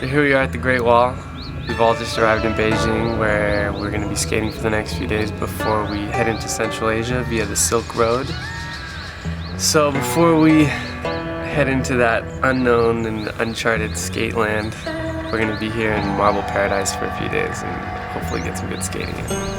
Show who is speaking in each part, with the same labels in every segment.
Speaker 1: So here we are at the Great Wall. We've all just arrived in Beijing, where we're going to be skating for the next few days before we head into Central Asia via the Silk Road. So before we head into that unknown and uncharted skate land, we're going to be here in Marble Paradise for a few days and hopefully get some good skating in.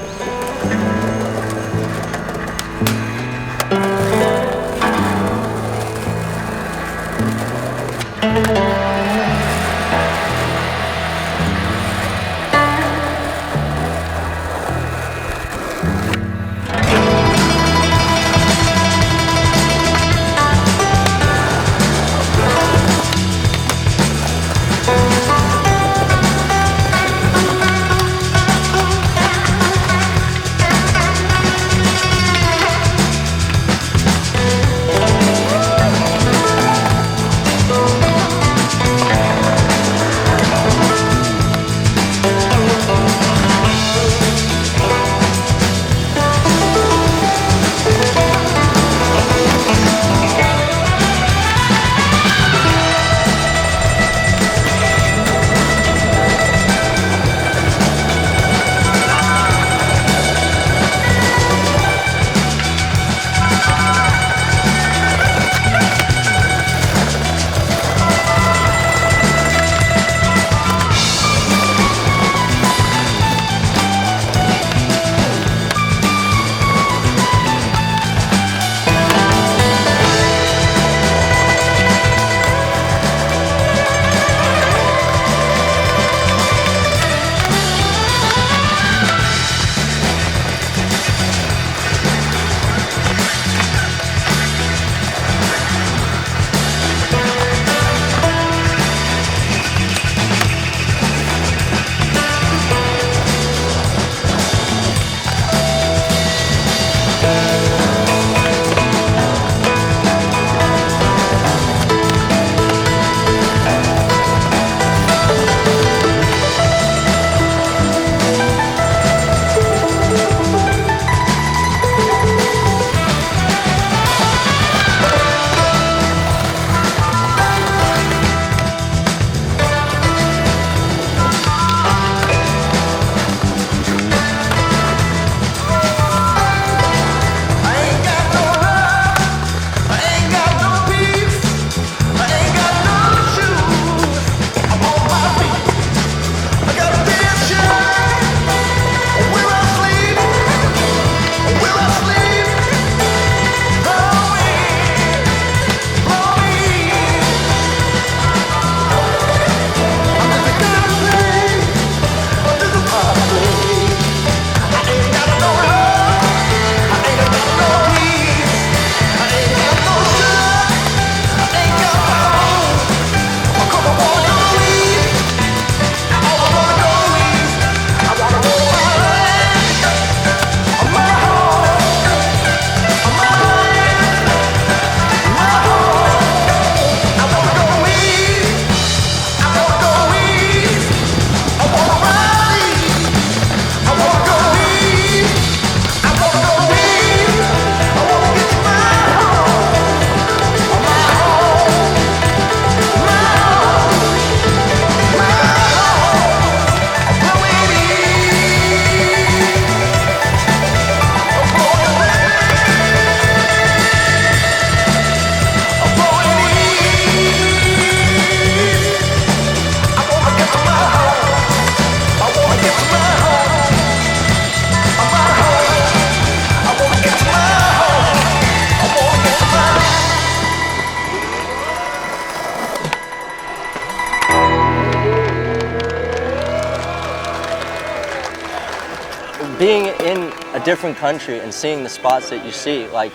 Speaker 2: Being in a different country and seeing the spots that you see, like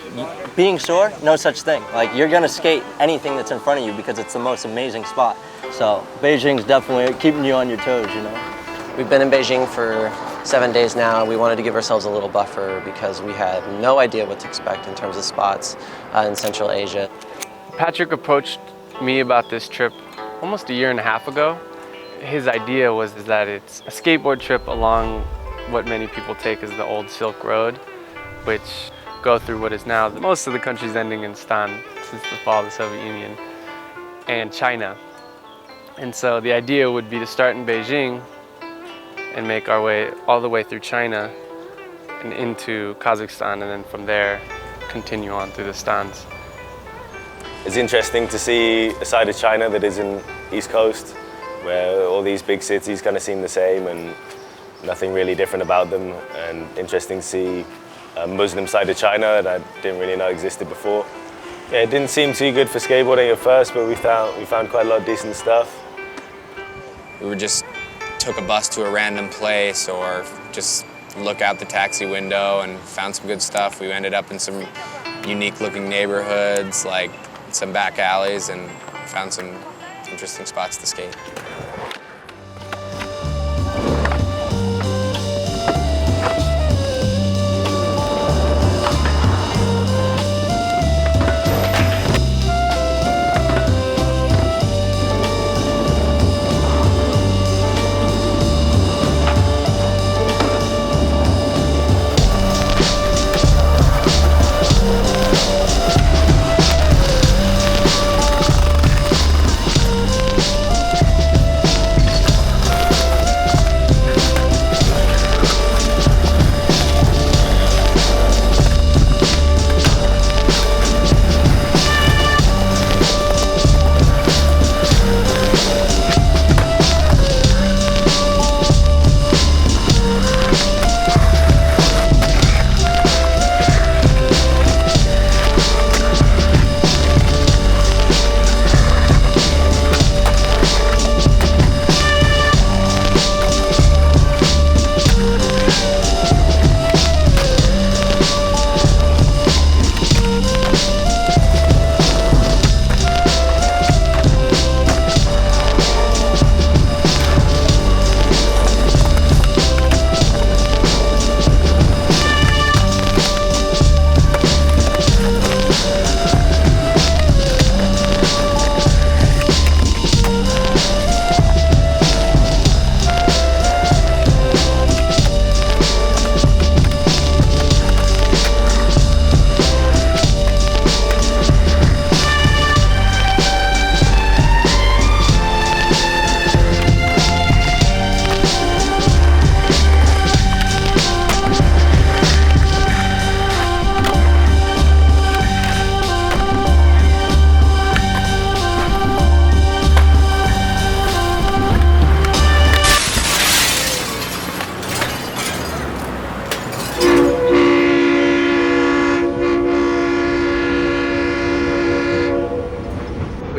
Speaker 2: being sore, no such thing. Like you're gonna skate anything that's in front of you because it's the most amazing spot. So Beijing's definitely keeping you on your toes, you know.
Speaker 3: We've been in Beijing for 7 days now. We wanted to give ourselves a little buffer because we had no idea what to expect in terms of spots in Central Asia.
Speaker 1: Patrik approached me about this trip almost a year and a half ago. His idea was that it's a skateboard trip along what many people take as the old Silk Road, which go through what is now most of the countries ending in Stan since the fall of the Soviet Union, and China. And so the idea would be to start in Beijing and make our way all the way through China and into Kazakhstan, and then from there continue on through the Stans.
Speaker 4: It's interesting to see a side of China that isn't East Coast, where all these big cities kind of seem the same and nothing really different about them. And interesting to see a Muslim side of China that I didn't really know existed before. Yeah, it didn't seem too good for skateboarding at first, but we found quite a lot of decent stuff.
Speaker 5: We just took a bus to a random place or just look out the taxi window and found some good stuff. We ended up in some unique looking neighborhoods, like some back alleys, and found some interesting spots to skate.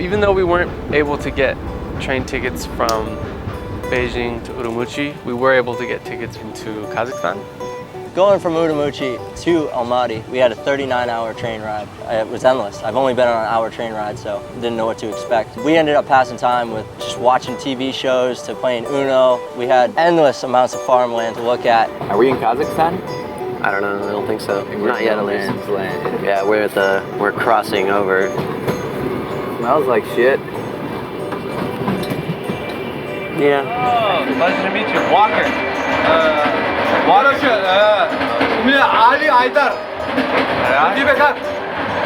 Speaker 1: Even though we weren't able to get train tickets from Beijing to Urumqi, we were able to get tickets into Kazakhstan.
Speaker 2: Going from Urumqi to Almaty, we had a 39-hour train ride. It was endless. I've only been on an hour train ride, so didn't know what to expect. We ended up passing time with just watching TV shows to playing Uno. We had endless amounts of farmland to look at.
Speaker 6: Are we in Kazakhstan?
Speaker 3: I don't know, I don't think so.
Speaker 6: Not yet, at least.
Speaker 3: Yeah, we're crossing over.
Speaker 6: Smells like shit.
Speaker 3: Yeah.
Speaker 1: Oh, pleasure to meet you. Walker.
Speaker 7: Ali Aydar.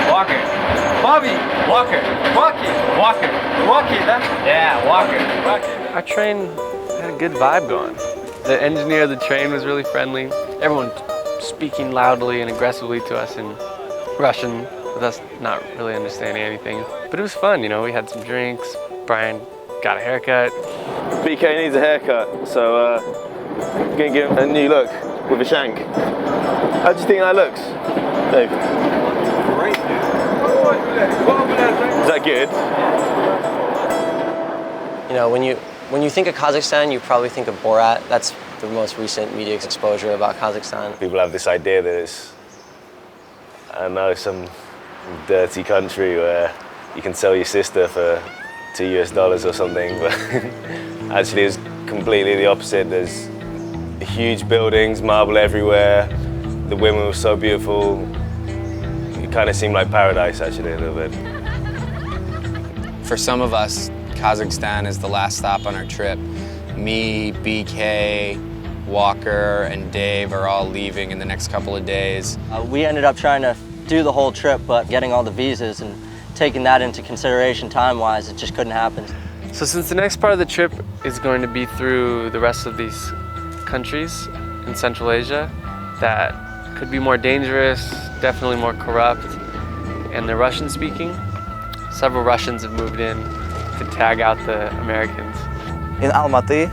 Speaker 1: Walker.
Speaker 7: Bobby.
Speaker 1: Walker.
Speaker 7: Walker.
Speaker 1: Walker.
Speaker 7: Yeah, Walker.
Speaker 1: Our train had a good vibe going. The engineer of the train was really friendly. Everyone speaking loudly and aggressively to us in Russian, with us not really understanding anything. But it was fun, you know, we had some drinks. Brian got a haircut.
Speaker 4: BK needs a haircut, so gonna give him a new look with a shank. How do you think that looks, Dave?
Speaker 7: Great.
Speaker 4: Is that good?
Speaker 3: You know, when you think of Kazakhstan, you probably think of Borat. That's the most recent media exposure about Kazakhstan.
Speaker 4: People have this idea that it's, I don't know, some dirty country where you can sell your sister for $2 or something, but actually it's completely the opposite. There's huge buildings, marble everywhere. The women were so beautiful. It kind of seemed like paradise, actually, a little bit.
Speaker 5: For some of us, Kazakhstan is the last stop on our trip. Me, BK, Walker, and Dave are all leaving in the next couple of days.
Speaker 2: We ended up trying to do the whole trip, but getting all the visas and taking that into consideration time-wise, it just couldn't happen.
Speaker 1: So since the next part of the trip is going to be through the rest of these countries in Central Asia that could be more dangerous, definitely more corrupt, and they're Russian speaking, several Russians have moved in to tag out the Americans.
Speaker 8: In Almaty,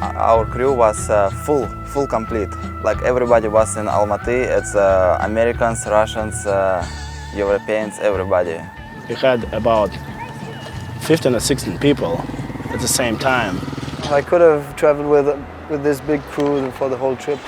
Speaker 8: our crew was full complete. Like everybody was in Almaty. It's Americans, Russians, Europeans, everybody.
Speaker 9: We had about 15 or 16 people at the same time.
Speaker 10: I could have traveled with this big crew for the whole trip.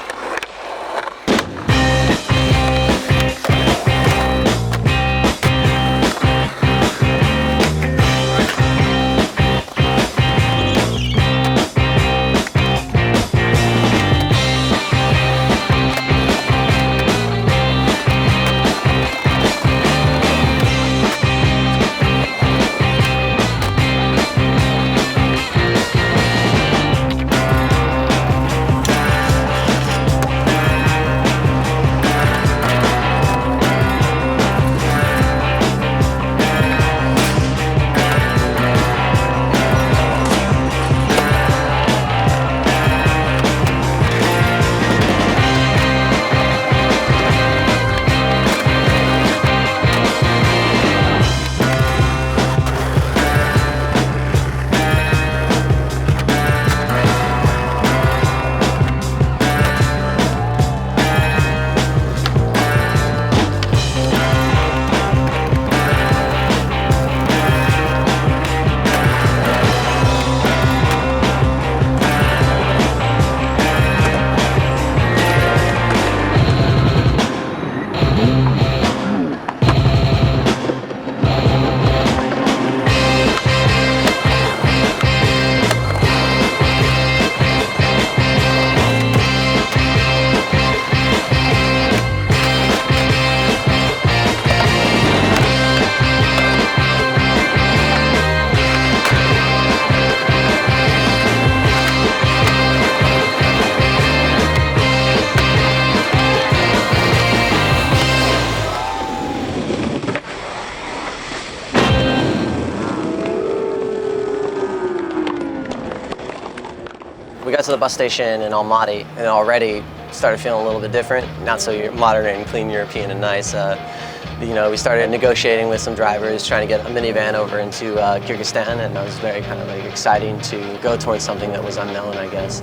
Speaker 3: We got to the bus station in Almaty and already started feeling a little bit different, not so modern and clean European and nice. You know, we started negotiating with some drivers, trying to get a minivan over into Kyrgyzstan, and that was very kind of like exciting to go towards something that was unknown, I guess.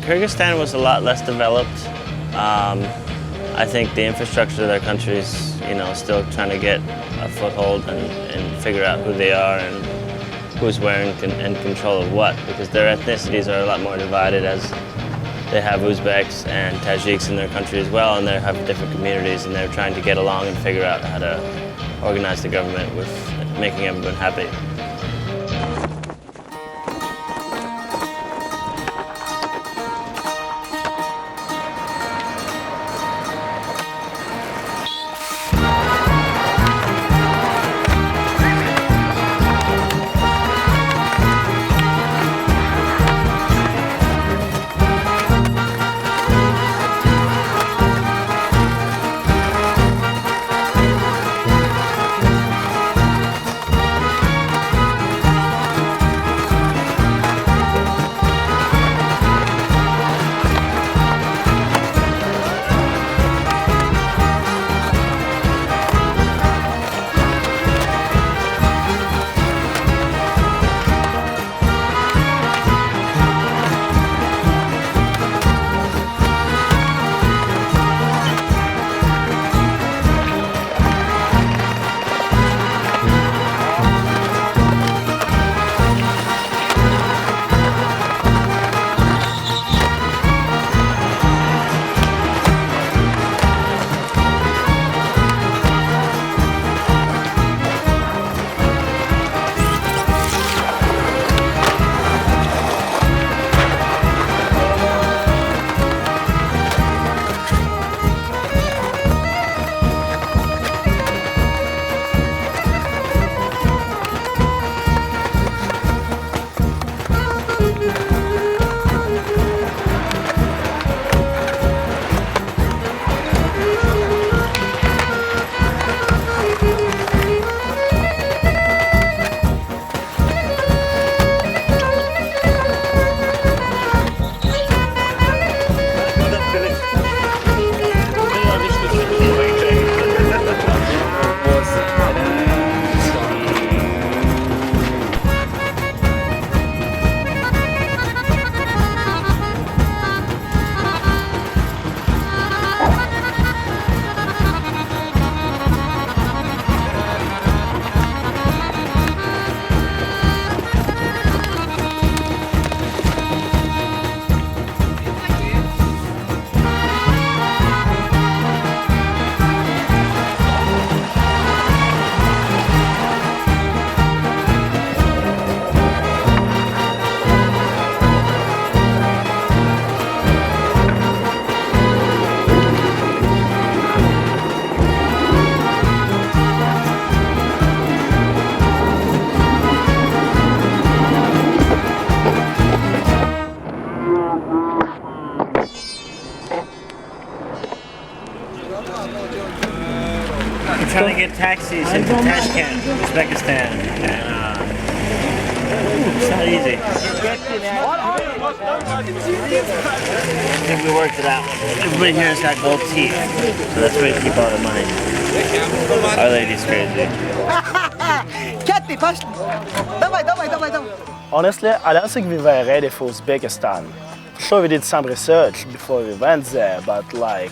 Speaker 11: Kyrgyzstan was a lot less developed. I think the infrastructure of their country is, you know, still trying to get a foothold and figure out who they are and who's where and control of what, because their ethnicities are a lot more divided, as they have Uzbeks and Tajiks in their country as well, and they have different communities, and they're trying to get along and figure out how to organize the government with making everyone happy. taxis in Tashkent, Uzbekistan, and it's not easy. I think we worked it out. Everybody here has got gold teeth, so that's where we keep all the money. Our lady's crazy.
Speaker 9: Honestly, I don't think we were ready for Uzbekistan. For sure we did some research before we went there, but like,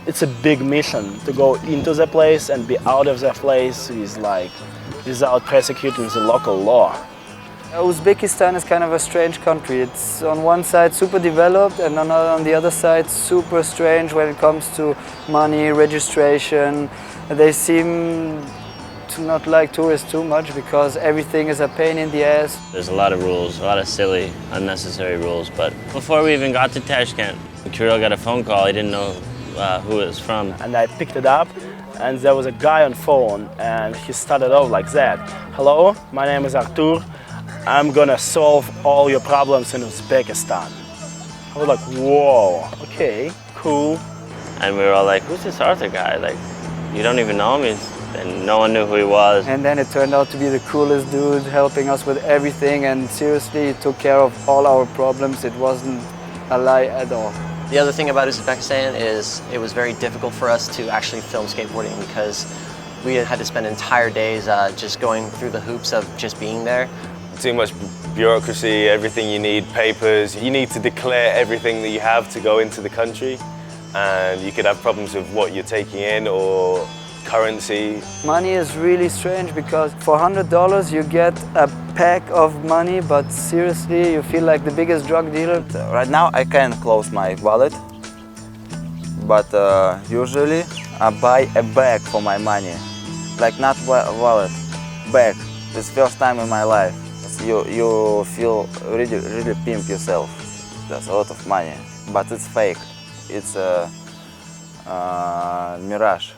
Speaker 9: it's a big mission to go into the place and be out of the place without persecuting the local law.
Speaker 10: Uzbekistan is kind of a strange country. It's on one side super developed and on the other side super strange when it comes to money, registration. They seem to not like tourists too much because everything is a pain in the ass.
Speaker 11: There's a lot of rules, a lot of silly, unnecessary rules, but before we even got to Tashkent, Kirill got a phone call. He didn't know who it was from.
Speaker 9: And I picked it up, and there was a guy on phone, and he started off like that. Hello, my name is Artur. I'm gonna solve all your problems in Uzbekistan. I was like, whoa, okay, cool.
Speaker 11: And we were all like, who's this Arthur guy? Like, you don't even know him? And no one knew who he was.
Speaker 10: And then it turned out to be the coolest dude, helping us with everything, and seriously, he took care of all our problems. It wasn't a lie at all.
Speaker 3: The other thing about Uzbekistan is it was very difficult for us to actually film skateboarding because we had to spend entire days just going through the hoops of just being there.
Speaker 4: Too much bureaucracy, everything you need, papers. You need to declare everything that you have to go into the country, and you could have problems with what you're taking in or currency.
Speaker 10: Money is really strange because for $100 you get a pack of money, but seriously you feel like the biggest drug dealer.
Speaker 8: Right now I can close my wallet, but usually I buy a bag for my money. Like not wallet, bag. It's the first time in my life. You feel really pimp yourself. There's a lot of money, but it's fake. It's a mirage.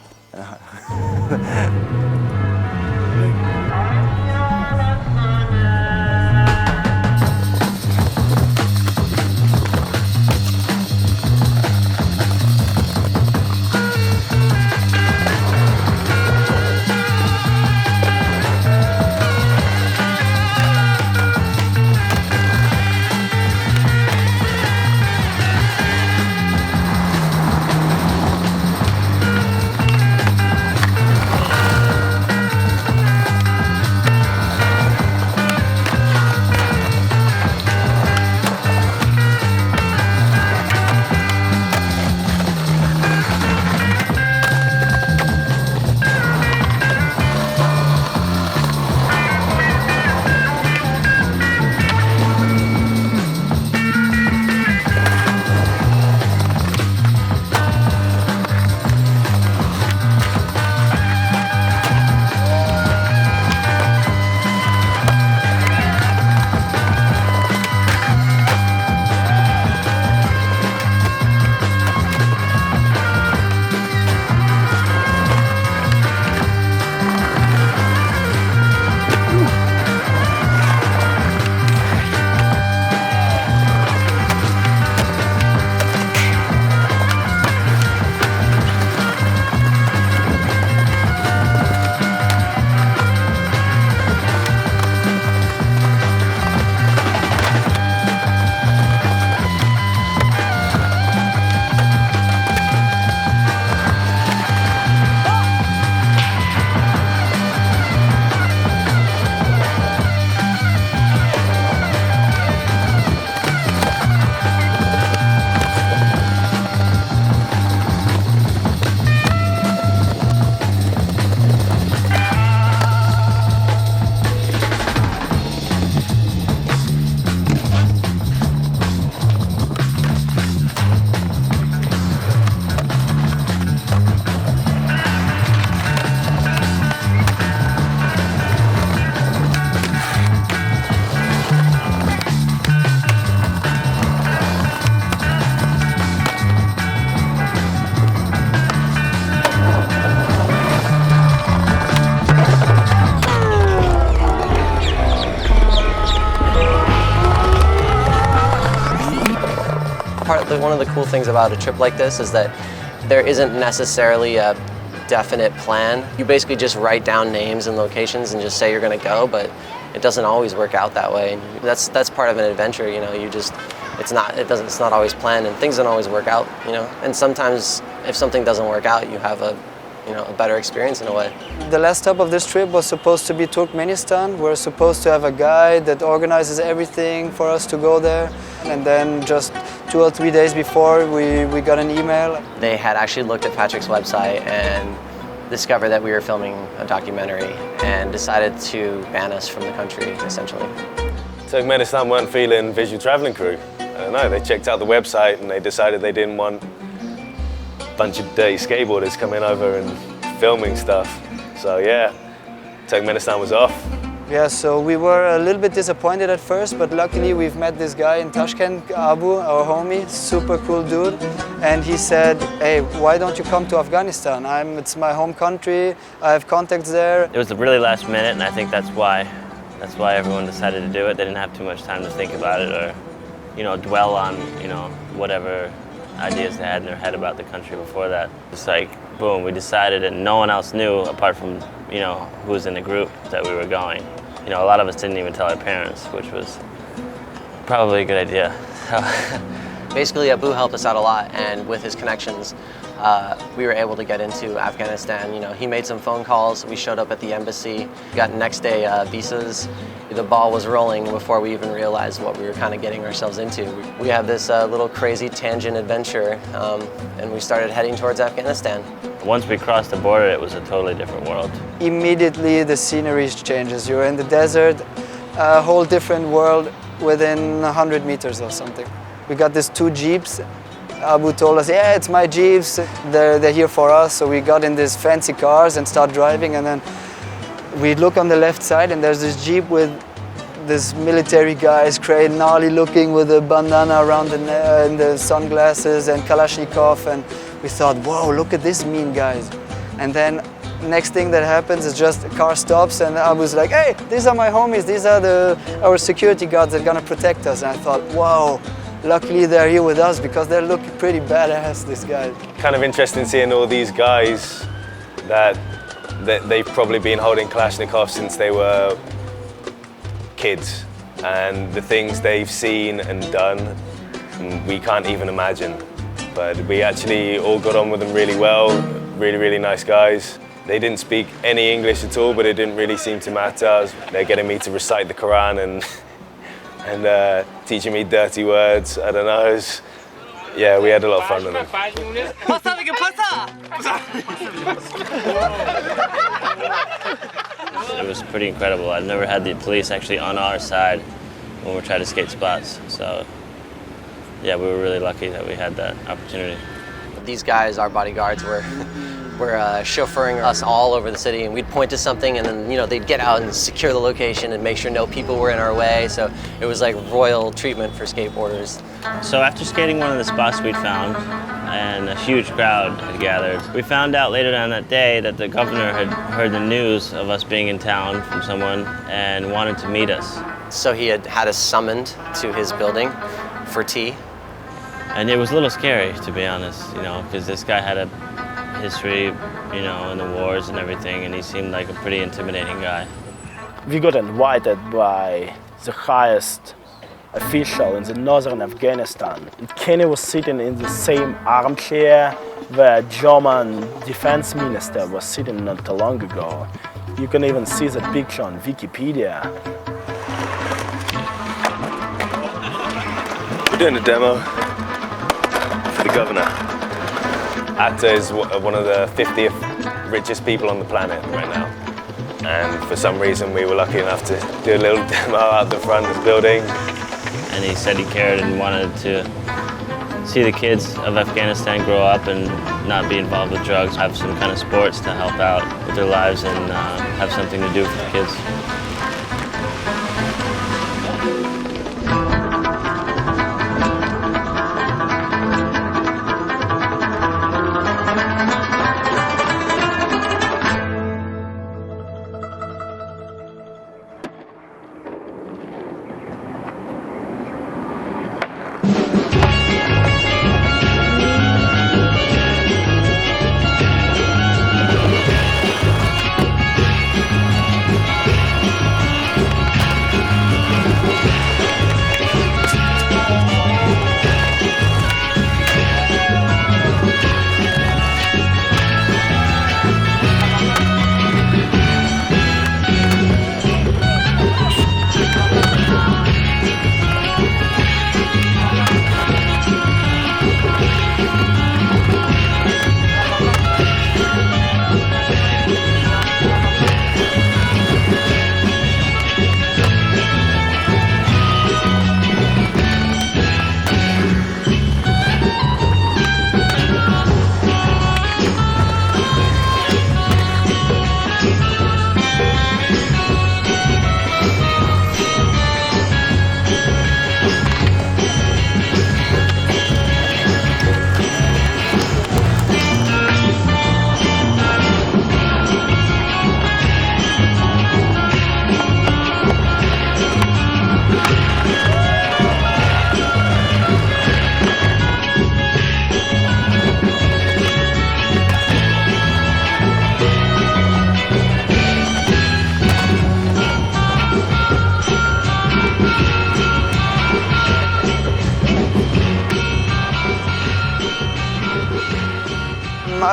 Speaker 3: One of the cool things about a trip like this is that there isn't necessarily a definite plan. You basically just write down names and locations and just say you're going to go, but it doesn't always work out that way. That's part of an adventure, you know. It's not always planned, and things don't always work out, you know. And sometimes if something doesn't work out, you have a better experience in a way.
Speaker 10: The last stop of this trip was supposed to be Turkmenistan. We're supposed to have a guide that organizes everything for us to go there. And then just 2 or 3 days before, we got an email.
Speaker 3: They had actually looked at Patrik's website and discovered that we were filming a documentary and decided to ban us from the country, essentially.
Speaker 4: Turkmenistan weren't feeling Visual Traveling crew. I don't know, they checked out the website and they decided they didn't want a bunch of dirty skateboarders coming over and filming stuff. So yeah, Turkmenistan was off.
Speaker 10: Yeah, so we were a little bit disappointed at first, but luckily we've met this guy in Tashkent, Abu, our homie, super cool dude. And he said, hey, why don't you come to Afghanistan? It's my home country, I have contacts there.
Speaker 11: It was the really last minute, and I think that's why everyone decided to do it. They didn't have too much time to think about it or, you know, dwell on, you know, whatever ideas they had in their head about the country before that. It's like, boom, we decided, and no one else knew apart from, you know, who was in the group that we were going. You know, a lot of us didn't even tell our parents, which was probably a good idea.
Speaker 3: Basically, Abu helped us out a lot, and with his connections, we were able to get into Afghanistan. You know, he made some phone calls. We showed up at the embassy, got next day visas. The ball was rolling before we even realized what we were kind of getting ourselves into. We have this little crazy tangent adventure, and we started heading towards Afghanistan.
Speaker 11: Once we crossed the border, it was a totally different world.
Speaker 10: Immediately the scenery changes. You're in the desert, a whole different world within 100 meters or something. We got these 2 jeeps. Abu told us, yeah, it's my jeeps, they're here for us. So we got in these fancy cars and start driving, and then we look on the left side and there's this jeep with this military guys, gnarly looking with a bandana around the neck and the sunglasses and Kalashnikov, and we thought, whoa, look at this mean guys. And then next thing that happens is just a car stops and Abu's like, hey, these are my homies, these are our security guards that are gonna protect us. And I thought, wow, luckily they're here with us because they're looking pretty badass, these guys.
Speaker 4: Kind of interesting seeing all these guys that they've probably been holding Kalashnikov since they were kids, and the things they've seen and done, we can't even imagine. But we actually all got on with them really well, really, really nice guys. They didn't speak any English at all, but it didn't really seem to matter. They're getting me to recite the Quran and teaching me dirty words. I don't know. Yeah, we had a lot of fun with them.
Speaker 11: It was pretty incredible. I've never had the police actually on our side when we tried to skate spots. So yeah, we were really lucky that we had that opportunity.
Speaker 3: These guys, our bodyguards, were chauffeuring us all over the city, and we'd point to something and then, you know, they'd get out and secure the location and make sure no people were in our way. So it was like royal treatment for skateboarders.
Speaker 11: So after skating one of the spots we'd found, and a huge crowd had gathered, we found out later on that day that the governor had heard the news of us being in town from someone and wanted to meet us.
Speaker 3: So he had us summoned to his building for tea.
Speaker 11: And it was a little scary, to be honest, you know, because this guy had a history, you know, in the wars and everything, and he seemed like a pretty intimidating guy.
Speaker 9: We got invited by the highest official in the northern Afghanistan. Kenny was sitting in the same armchair where German defense minister was sitting not too long ago. You can even see the picture on Wikipedia.
Speaker 4: We're doing a demo for the governor. Atta is one of the 50th richest people on the planet right now. And for some reason we were lucky enough to do a little demo out the front of the building.
Speaker 11: And he said he cared and wanted to see the kids of Afghanistan grow up and not be involved with drugs, have some kind of sports to help out with their lives and have something to do for the kids.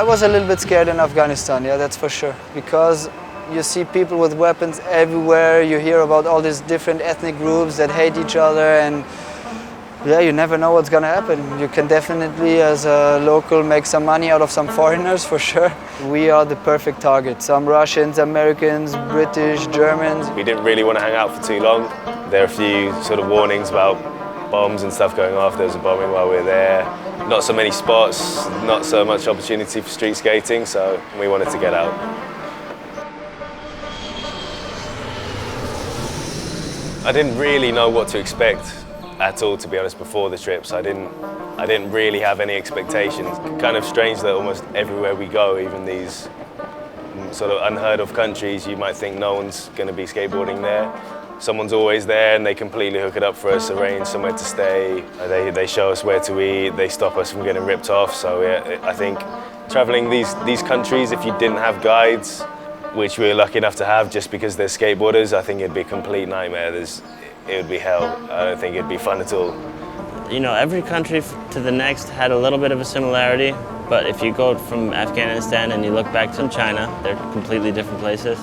Speaker 10: I was a little bit scared in Afghanistan, yeah, that's for sure. Because you see people with weapons everywhere, you hear about all these different ethnic groups that hate each other, and yeah, you never know what's gonna happen. You can definitely, as a local, make some money out of some foreigners, for sure. We are the perfect target. Some Russians, Americans, British, Germans.
Speaker 4: We didn't really want to hang out for too long. There are a few sort of warnings about bombs and stuff going off. There was a bombing while we were there. Not so many spots, not so much opportunity for street skating, so we wanted to get out. I didn't really know what to expect at all, to be honest, before the trips. I didn't really have any expectations. Kind of strange that almost everywhere we go, even these sort of unheard of countries, you might think no one's going to be skateboarding there. Someone's always there and they completely hook it up for us, arrange somewhere to stay. They show us where to eat, they stop us from getting ripped off. So yeah, I think traveling these countries, if you didn't have guides, which we were lucky enough to have just because they're skateboarders, I think it'd be a complete nightmare. It would be hell. I don't think it'd be fun at all.
Speaker 11: You know, every country to the next had a little bit of a similarity, but if you go from Afghanistan and you look back to China, they're completely different places.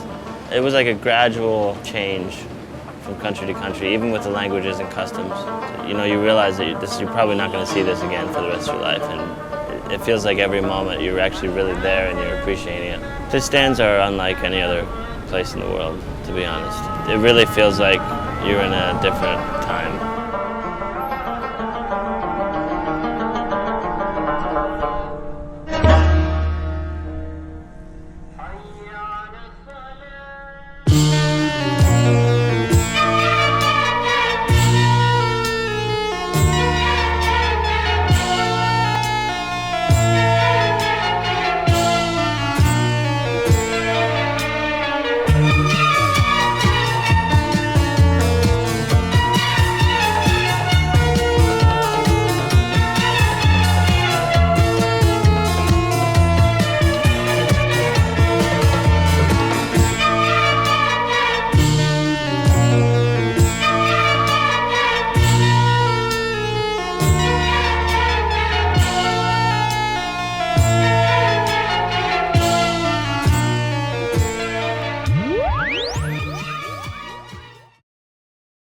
Speaker 11: It was like a gradual change from country to country, even with the languages and customs. You know, you realize that you're probably not going to see this again for the rest of your life, and it feels like every moment you're actually really there and you're appreciating it. The stands are unlike any other place in the world, to be honest. It really feels like you're in a different